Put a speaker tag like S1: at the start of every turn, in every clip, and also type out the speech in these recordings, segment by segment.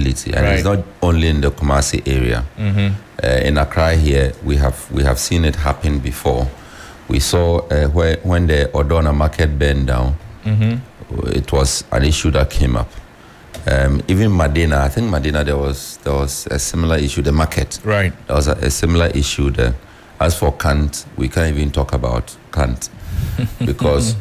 S1: accountability, and it's not only in the Kumasi area. In Accra here, we have seen it happen before. We saw when the Odona market burned down, it was an issue that came up. Even Medina, I think Medina, there was a similar issue. The market,
S2: right?
S1: There was a similar issue there. As for Kant, we can't even talk about Kant because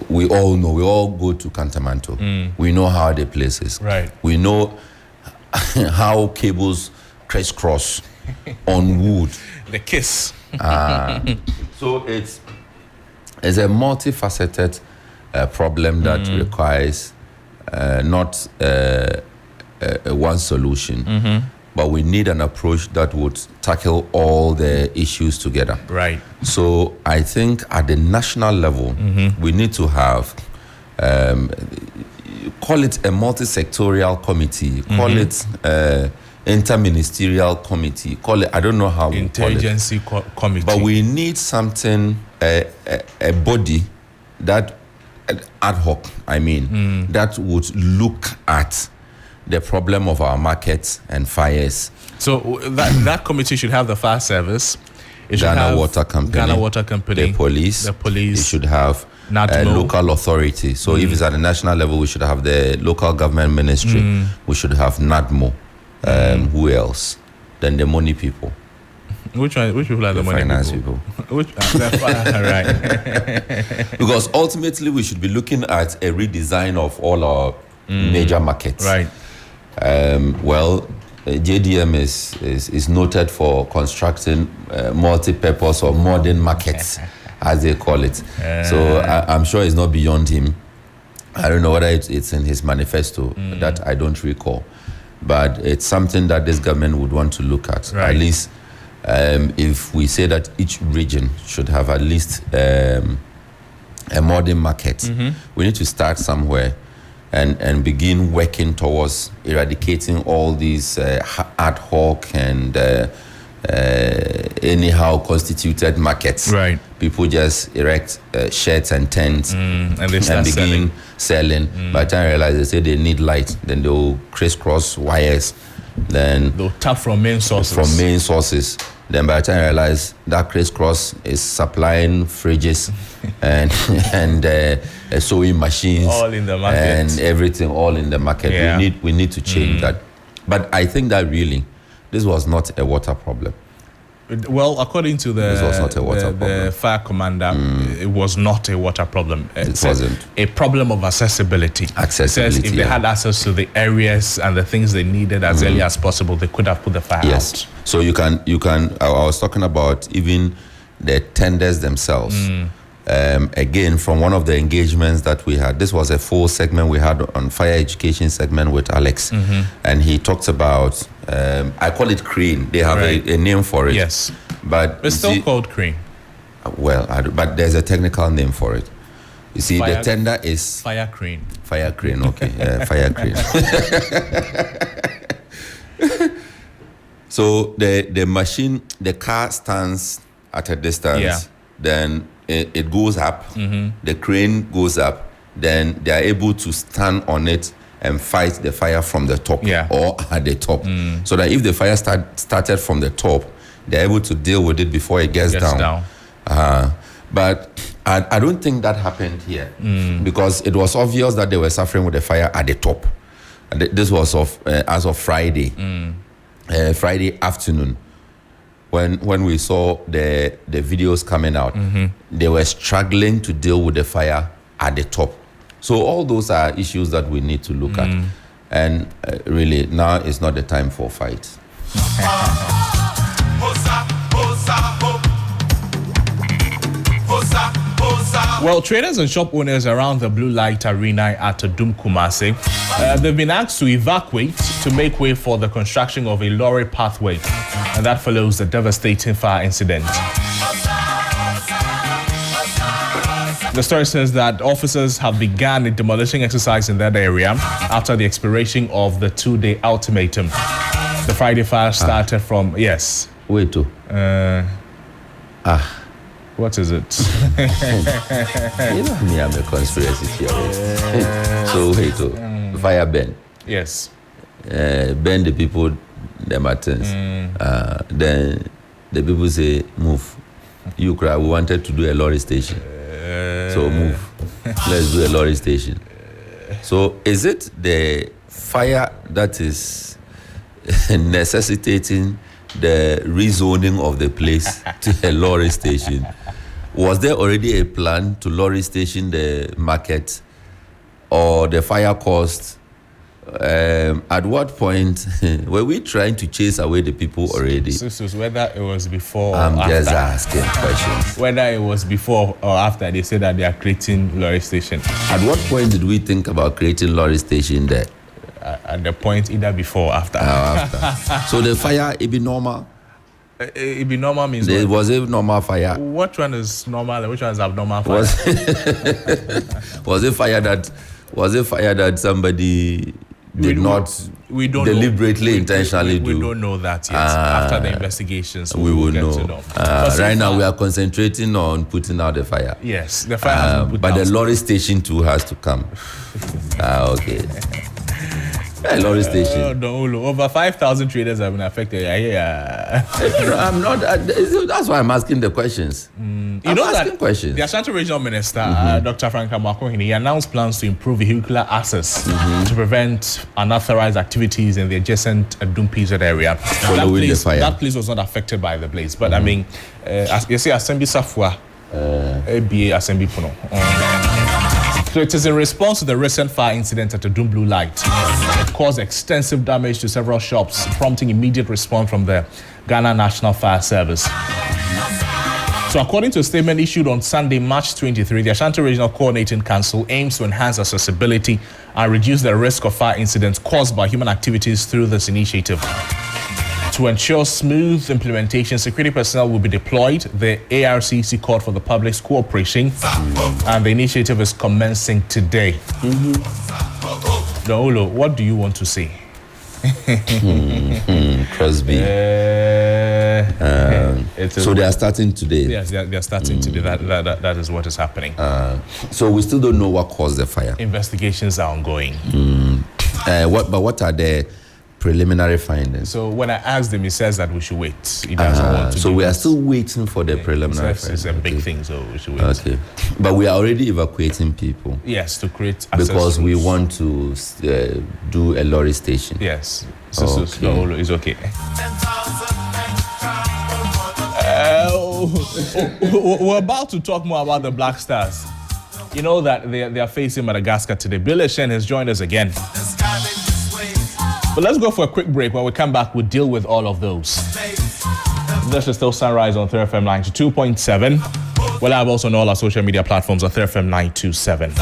S1: we all know, we all go to Kantamanto. We know how the place is.
S2: Right.
S1: We know how cables crisscross on wood.
S2: The kiss.
S1: So it's a multifaceted problem that requires not one solution. But we need an approach that would tackle all the issues together.
S2: Right.
S1: So I think at the national level, we need to have, call it a multi-sectorial committee, call it interministerial committee, call it, I don't know how we call it.
S2: Interagency committee.
S1: But we need something, a body that, ad hoc, that would look at the problem of our markets and fires.
S2: So that committee should have the fire service. It should
S1: Ghana
S2: have
S1: Water Company.
S2: Ghana Water Company.
S1: The police. It should have local authority. So if it's at the national level, we should have the local government ministry. We should have NADMO. Who else? Then the money people.
S2: Which people are the money
S1: finance
S2: people?
S1: Right. Because ultimately we should be looking at a redesign of all our major markets.
S2: Right.
S1: JDM is noted for constructing multi-purpose or modern markets, as they call it. So I'm sure it's not beyond him. I don't know whether it's in his manifesto, that I don't recall. But it's something that this government would want to look at.
S2: Right.
S1: At least if we say that each region should have at least a modern market, we need to start somewhere and begin working towards eradicating all these ad hoc and anyhow constituted markets.
S2: Right.
S1: People just erect sheds and tents
S2: and they start
S1: begin selling. By the time I realize they say they need light, then they'll crisscross wires. Then
S2: they'll tap from main sources. Then by the time I realize that crisscross is supplying fridges and sewing machines, all in the market,
S1: and everything all in the market.
S2: Yeah.
S1: We need to change that. But I think that really this was not a water problem.
S2: Well, according to the fire commander, it was not a water problem.
S1: It wasn't.
S2: A problem of accessibility. It says if they had access to the areas and the things they needed as early as possible, they could have put the fire out.
S1: So you can. I was talking about even the tenders themselves. Again, from one of the engagements that we had, this was a full segment we had on fire education segment with Alex, and he talked about, I call it crane. They have a name for it.
S2: Yes,
S1: but
S2: it's still called crane.
S1: Well, but there's a technical name for it. You see, the tender is
S2: fire crane.
S1: Fire crane, okay, fire crane. So the machine, the car stands at a distance, then it goes up, the crane goes up, then they are able to stand on it and fight the fire from the top or at the top. So that if the fire started from the top, they're able to deal with it before it gets down. But I don't think that happened here because it was obvious that they were suffering with the fire at the top. And this was as of Friday, Friday afternoon. When we saw the videos coming out, they were struggling to deal with the fire at the top. So all those are issues that we need to look at. And really, now is not the time for fights.
S2: Well, traders and shop owners around the Blue Light Arena at Dum Kumasi, they've been asked to evacuate to make way for the construction of a lorry pathway, and that follows the devastating fire incident. The story says that officers have begun a demolition exercise in that area after the expiration of the 2-day ultimatum. The Friday fire started from, yes.
S1: Wait to.
S2: What is it?
S1: You know me, I'm a conspiracy theorist. So wait to. Fire burn.
S2: Yes.
S1: bend the people the buttons. Then the people say, move. You cry, we wanted to do a lorry station. So move. Let's do a lorry station. So is it the fire that is necessitating the rezoning of the place to a lorry station? Was there already a plan to lorry station the market, or the fire caused? At what point were we trying to chase away the people already?
S2: So whether it was before or
S1: I'm
S2: after.
S1: just asking questions.
S2: Whether it was before or after they said that they are creating lorry station.
S1: At what point did we think about creating lorry station there?
S2: At the point either before or after.
S1: After. So the fire, it be normal?
S2: It be normal means
S1: There
S2: what?
S1: was a normal fire.
S2: Which one is normal and which one is abnormal fire?
S1: Was it fire that somebody did not
S2: we don't
S1: deliberately, intentionally do?
S2: We don't know that yet. After the investigations,
S1: we will
S2: get
S1: know.
S2: to know.
S1: Right now, we are concentrating on putting out the fire.
S2: Yes, the fire has been put
S1: but
S2: out.
S1: the lorry station too has to come. Okay. Lorry station.
S2: Over 5,000 traders have been affected.
S1: I'm not. That's why I'm asking the questions.
S2: You know
S1: asking
S2: that
S1: questions.
S2: The Ashanti Regional Minister, Dr. Frank Amakohene, he announced plans to improve vehicular access to prevent unauthorized activities in the adjacent Adum PZ area.
S1: Following the fire.
S2: That place was not affected by the blaze, but I mean, as you see, Assembly Safwa, ABA Assembly Puno. So it is in response to the recent fire incident at the Adum Blue Light. It caused extensive damage to several shops, prompting immediate response from the Ghana National Fire Service. So according to a statement issued on Sunday, March 23, the Ashanti Regional Coordinating Council aims to enhance accessibility and reduce the risk of fire incidents caused by human activities through this initiative. To ensure smooth implementation, security personnel will be deployed. The ARCC called for the public's cooperation, and the initiative is commencing today. Daolo, what do you want to say?
S1: Crosby. So they are starting today.
S2: Yes, they are starting today. That is what is happening.
S1: So we still don't know what caused the fire.
S2: Investigations are ongoing.
S1: What are the preliminary findings?
S2: So when I asked him, he says that we should wait. He doesn't want to.
S1: So we are still waiting for the preliminary findings.
S2: It's a big thing, so we should wait.
S1: Okay, but we are already evacuating people.
S2: Yes, to create access
S1: because we
S2: routes.
S1: want to do a lorry station.
S2: Yes, so it's okay. We're about to talk more about the Black Stars. You know that they are facing Madagascar today. Bill Eshen has joined us again. But let's go for a quick break. When we come back, we'll deal with all of those. This is still Sunrise on 3FM 92.7. We'll have also on all our social media platforms on 3FM 927.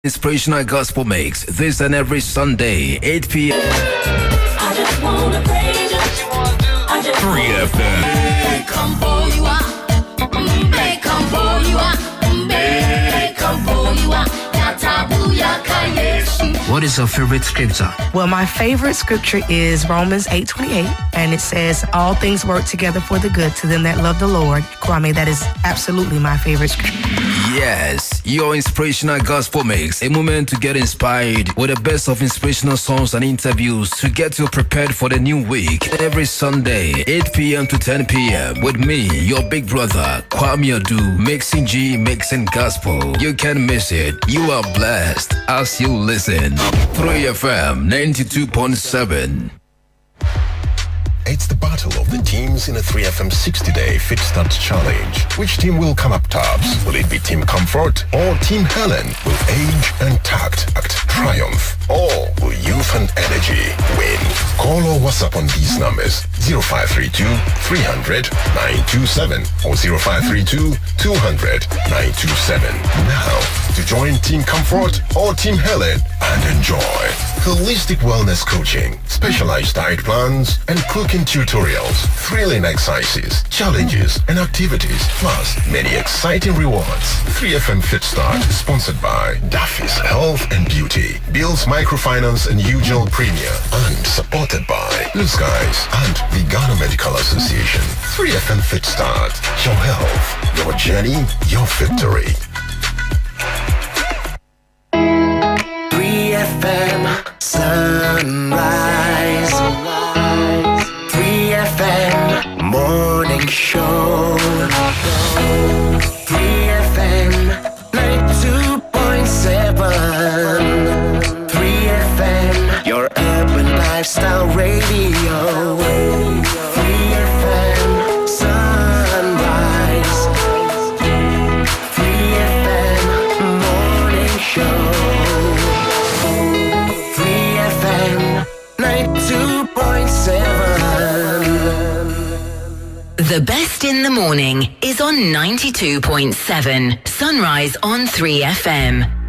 S3: Inspirational gospel makes this and every Sunday, 8 p.m.
S4: I just wanna praise you. I just
S3: 3FM.
S4: come for you are. Come for you are. Come for you are.
S3: What is your favorite scripture?
S5: Well, my favorite scripture is Romans 8:28, and it says, all things work together for the good to them that love the Lord. Kwame, that is absolutely my favorite scripture.
S3: Yes, your inspirational gospel mix. A moment to get inspired with the best of inspirational songs and interviews to get you prepared for the new week. Every Sunday, 8 p.m. to 10 p.m. with me, your big brother, Kwame Adu, mixing G, mixing gospel. You can't miss it. You are blessed as you listen. 3FM 92.7.
S6: It's the battle of the teams in a 3FM 60-day Fit Start Challenge. Which team will come up tops? Will it be Team Comfort or Team Helen? Will age and tact triumph? Or will youth and energy win? Call or WhatsApp on these numbers: 0532 300 927 or 0532 200 927. Now, to join Team Comfort or Team Helen and enjoy holistic wellness coaching, specialized diet plans, and cooking tutorials, thrilling exercises, challenges, and activities, plus many exciting rewards. 3FM Fit Start is sponsored by Daffy's Health and Beauty, Bill's Microfinance and UGL Premier, and supported by Blue Skies and the Ghana Medical Association. 3FM Fit Start, your health, your journey, your victory.
S7: 3FM Sunrise, 3FM Morning Show, 3FM 92.7, 3FM your urban lifestyle radio, 3FM Sunrise, 3FM Morning Show, 92.7.
S8: The best in the morning is on 92.7. Sunrise on 3FM.